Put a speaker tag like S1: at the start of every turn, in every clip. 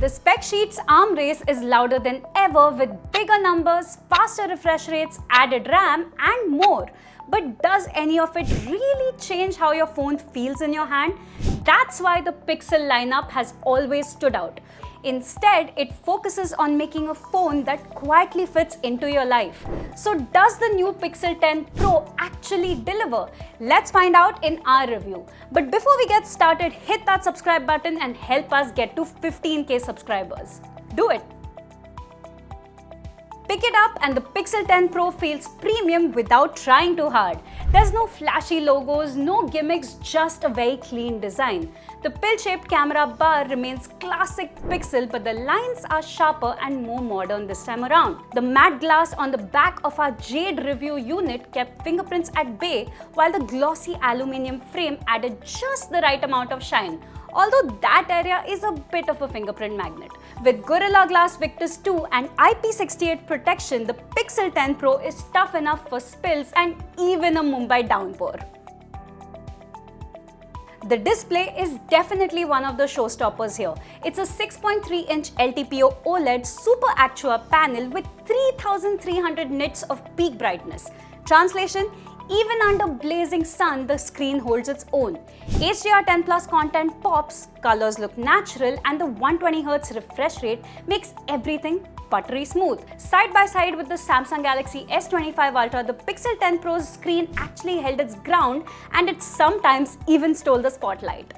S1: The spec sheet's arm race is louder than ever with bigger numbers, faster refresh rates, added RAM and more. But does any of it really change how your phone feels in your hand? That's why the Pixel lineup has always stood out. Instead, it focuses on making a phone that quietly fits into your life. So does the new Pixel 10 Pro actually deliver? Let's find out in our review. But before we get started, hit that subscribe button and help us get to 15K subscribers. Do it! Pick it up and the Pixel 10 Pro feels premium without trying too hard. There's no flashy logos, no gimmicks, just a very clean design. The pill-shaped camera bar remains classic Pixel, but the lines are sharper and more modern this time around. The matte glass on the back of our Jade review unit kept fingerprints at bay, while the glossy aluminium frame added just the right amount of shine. Although that area is a bit of a fingerprint magnet. With Gorilla Glass Victus 2 and IP68 protection, the Pixel 10 Pro is tough enough for spills and even a Mumbai downpour. The display is definitely one of the showstoppers here. It's a 6.3-inch LTPO OLED Super Actua panel with 3300 nits of peak brightness. Translation: even under blazing sun, the screen holds its own. HDR10 Plus content pops, colors look natural, and the 120Hz refresh rate makes everything buttery smooth. Side by side with the Samsung Galaxy S25 Ultra, the Pixel 10 Pro's screen actually held its ground, and it sometimes even stole the spotlight.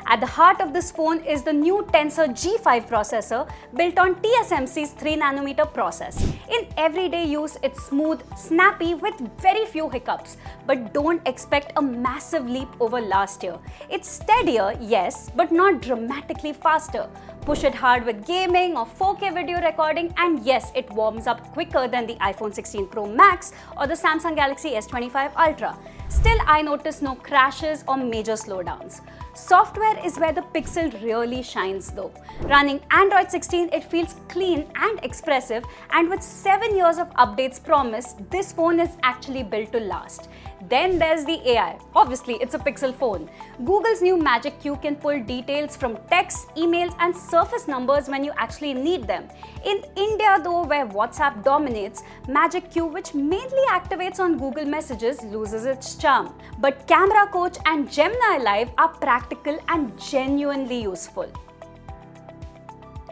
S1: At the heart of this phone is the new Tensor G5 processor built on TSMC's 3nm process. In everyday use, it's smooth, snappy with very few hiccups. But don't expect a massive leap over last year. It's steadier, yes, but not dramatically faster. Push it hard with gaming or 4K video recording, and yes, it warms up quicker than the iPhone 16 Pro Max or the Samsung Galaxy S25 Ultra. Still, I notice no crashes or major slowdowns. Software is where the Pixel really shines though. Running Android 16, it feels clean and expressive, and with 7 years of updates promised, this phone is actually built to last. Then there's the AI. Obviously, it's a Pixel phone. Google's new Magic Q can pull details from texts, emails, and surface numbers when you actually need them. In India though, where WhatsApp dominates, Magic Q, which mainly activates on Google Messages, loses its charm. But Camera Coach and Gemini Live are practical and genuinely useful.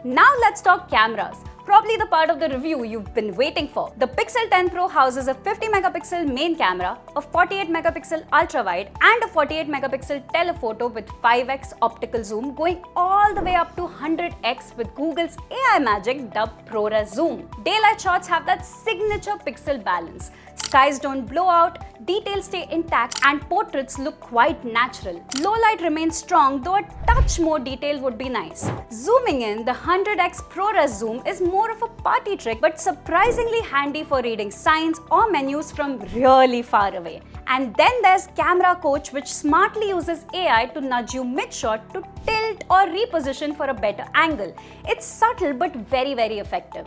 S1: Now let's talk cameras. Probably the part of the review you've been waiting for. The Pixel 10 Pro houses a 50-megapixel main camera, a 48-megapixel ultra-wide, and a 48-megapixel telephoto with 5x optical zoom going all the way up to 100x with Google's AI magic dubbed ProRes zoom. Daylight shots have that signature pixel balance. Skies don't blow out, details stay intact, and portraits look quite natural. Low light remains strong, though a touch more detail would be nice. Zooming in, the 100x ProRes zoom is more of a party trick, but surprisingly handy for reading signs or menus from really far away. And then there's Camera Coach, which smartly uses AI to nudge you mid-shot to tilt or reposition for a better angle. It's subtle but very, very effective.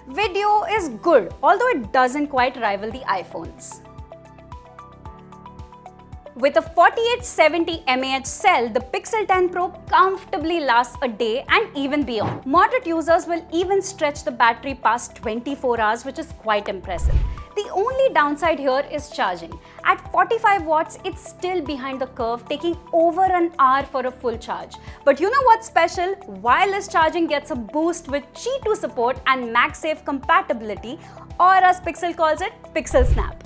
S1: Video is good, although it doesn't quite rival the iPhones. With a 4870 mAh cell, the Pixel 10 Pro comfortably lasts a day and even beyond. Moderate users will even stretch the battery past 24 hours, which is quite impressive. The only downside here is charging. At 45 watts, it's still behind the curve, taking over an hour for a full charge. But you know what's special? Wireless charging gets a boost with Qi 2 support and MagSafe compatibility, or as Pixel calls it, Pixel Snap.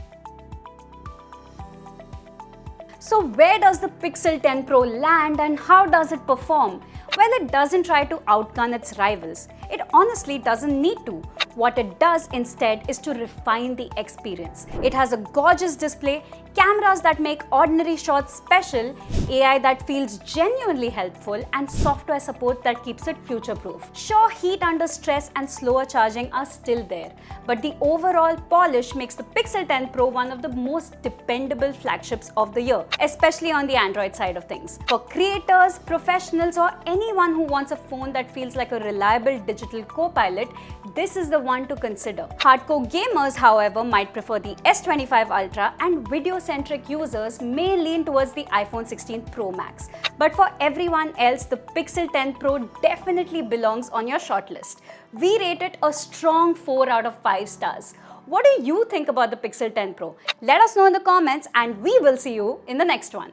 S1: So where does the Pixel 10 Pro land and how does it perform? Well, it doesn't try to outgun its rivals. It honestly doesn't need to. What it does instead is to refine the experience. It has a gorgeous display, cameras that make ordinary shots special, AI that feels genuinely helpful, and software support that keeps it future-proof. Sure, heat under stress and slower charging are still there, but the overall polish makes the Pixel 10 Pro one of the most dependable flagships of the year, especially on the Android side of things. For creators, professionals, or anyone who wants a phone that feels like a reliable digital co-pilot, this is the one to consider. Hardcore gamers, however, might prefer the S25 Ultra, and video-centric users may lean towards the iPhone 16 Pro Max. But for everyone else, the Pixel 10 Pro definitely belongs on your shortlist. We rate it a strong 4 out of 5 stars. What do you think about the Pixel 10 Pro? Let us know in the comments, and we will see you in the next one.